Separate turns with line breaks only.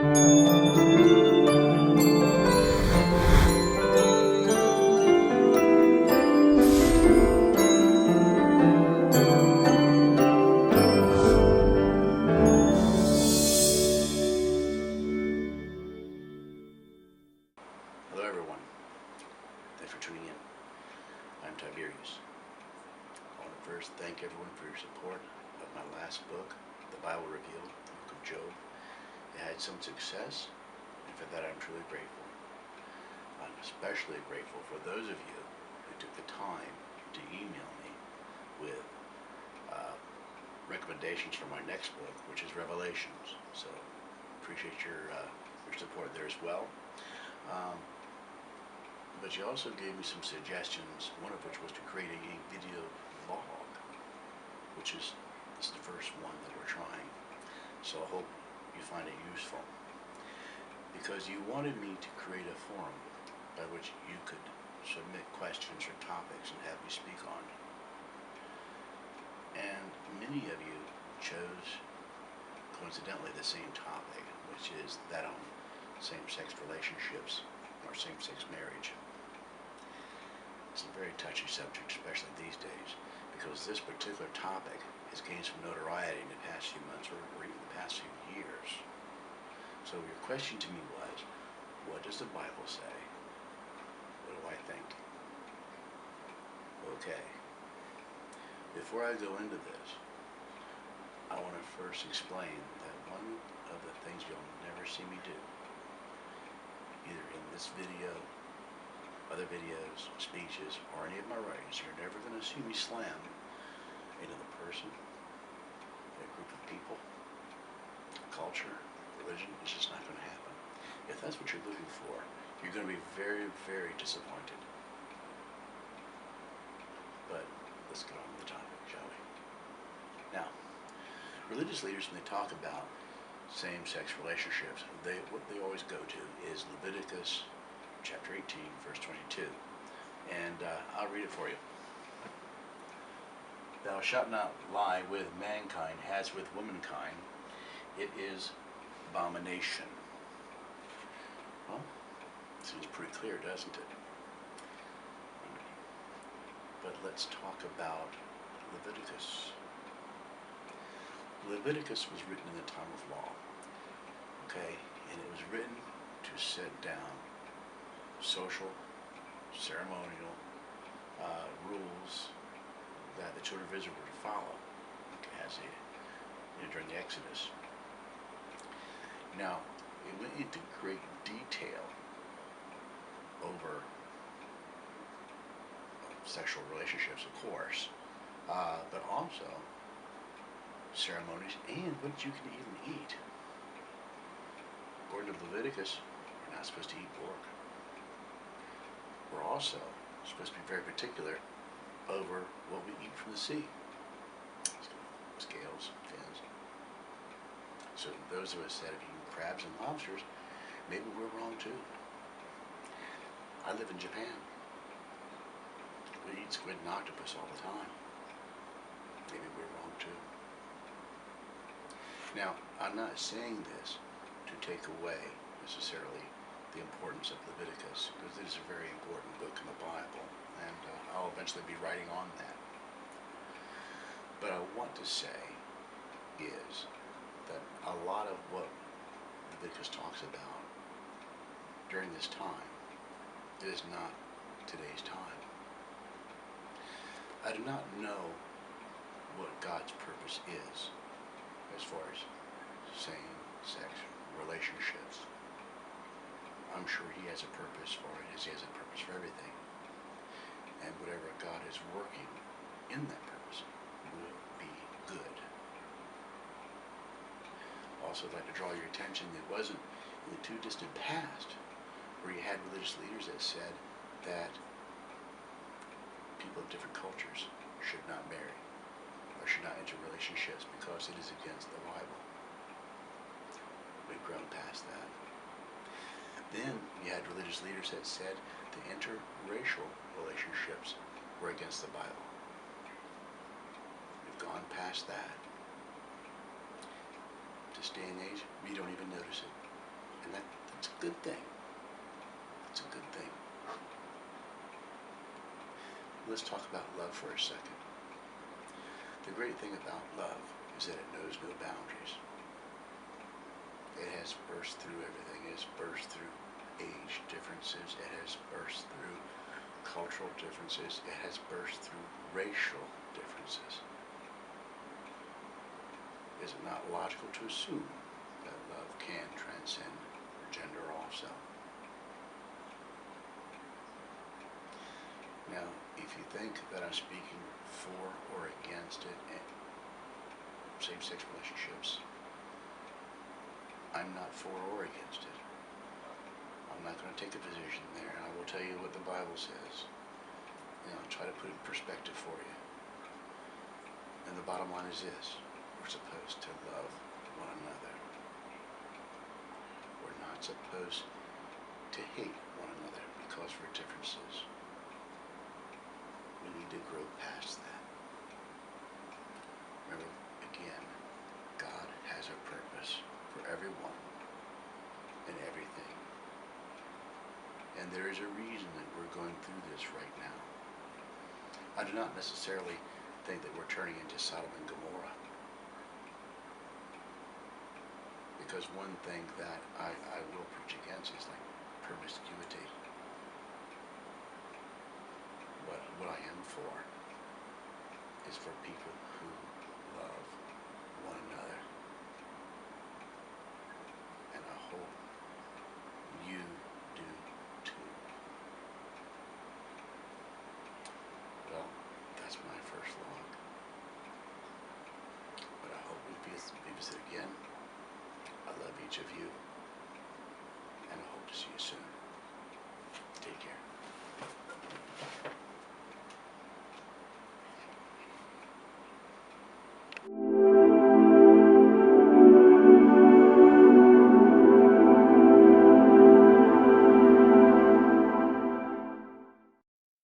Hello everyone, thanks for tuning in. I'm Tiberius. I want to first thank everyone for your support of my last book, The Bible Revealed, the Book of Job. It had some success, and for that I'm truly grateful. I'm especially grateful for those of you who took the time to email me with recommendations for my next book, which is Revelations. So appreciate your support there as well. Um, But you also gave me some suggestions, one of which was to create a video vlog, which is this is the first one that we're trying. So I hope you find it useful. Because you wanted me to create a forum by which you could submit questions or topics and have me speak on. And many of you chose, coincidentally, the same topic, which is that on same-sex relationships or same-sex marriage. It's a very touchy subject, especially these days, because this particular topic has gained some notoriety in the past few months or even the past few years. So your question to me was, what does the Bible say? What do I think? Okay. Before I go into this, I want to first explain that one of the things you'll never see me do, either in this video, other videos, speeches, or any of my writings, you're never going to see me slam another person, a group of people, culture, religion. It's just not going to happen. If that's what you're looking for, you're going to be very, very disappointed. But let's get on with the topic, shall we? Now, religious leaders, when they talk about same-sex relationships, what they always go to is Leviticus chapter 18, verse 22. And I'll read it for you. Thou shalt not lie with mankind as with womankind. It is abomination. Well, seems pretty clear, doesn't it? But let's talk about Leviticus. Leviticus was written in the time of law. Okay? And it was written to set down social, ceremonial rules that the children of Israel were to follow as during the Exodus. Now, it went into great detail over sexual relationships, of course, but also ceremonies and what you can even eat. According to Leviticus, we're not supposed to eat pork. We're also supposed to be very particular over what we eat from the sea. Scales, fins. So those of us that have eaten crabs and lobsters, maybe we're wrong too. I live in Japan. We eat squid and octopus all the time. Maybe we're wrong too. Now, I'm not saying this to take away necessarily the importance of Leviticus, because it is a very important book in the Bible, and I'll eventually be writing on that. But I want to say is that a lot of what Leviticus talks about during this time is not today's time. I do not know what God's purpose is as far as same-sex relationships. I'm sure He has a purpose for it, as He has a purpose for everything. And whatever God is working in that purpose will be good. Also, I'd like to draw your attention that it wasn't in the too distant past where you had religious leaders that said that people of different cultures should not marry or should not enter relationships because it is against the Bible. We've grown past that. Then you had religious leaders that said that interracial relationships were against the Bible. We've gone past that. This day and age, we don't even notice it. And that's a good thing. It's a good thing. Let's talk about love for a second. The great thing about love is that it knows no boundaries. It has burst through everything. It has burst through age differences. It has burst through cultural differences. It has burst through racial differences. Is it not logical to assume that love can transcend gender also? Now, if you think that I'm speaking for or against it in same-sex relationships, I'm not for or against it. I'm not going to take a position there, and I will tell you what the Bible says. I'll try to put it in perspective for you. And the bottom line is this: we're supposed to love one another. We're not supposed to hate one another because of our differences. We need to grow past that. Remember, again, God has a purpose for everyone and everything. And there is a reason that we're going through this right now. I do not necessarily think that we're turning into Sodom and Gomorrah. Because one thing that I will preach against is like promiscuity. But what I am for is for people who love one another. And I hope you do too. Well, that's my first log. But I hope we visit again. I love each of you. And I hope to see you soon.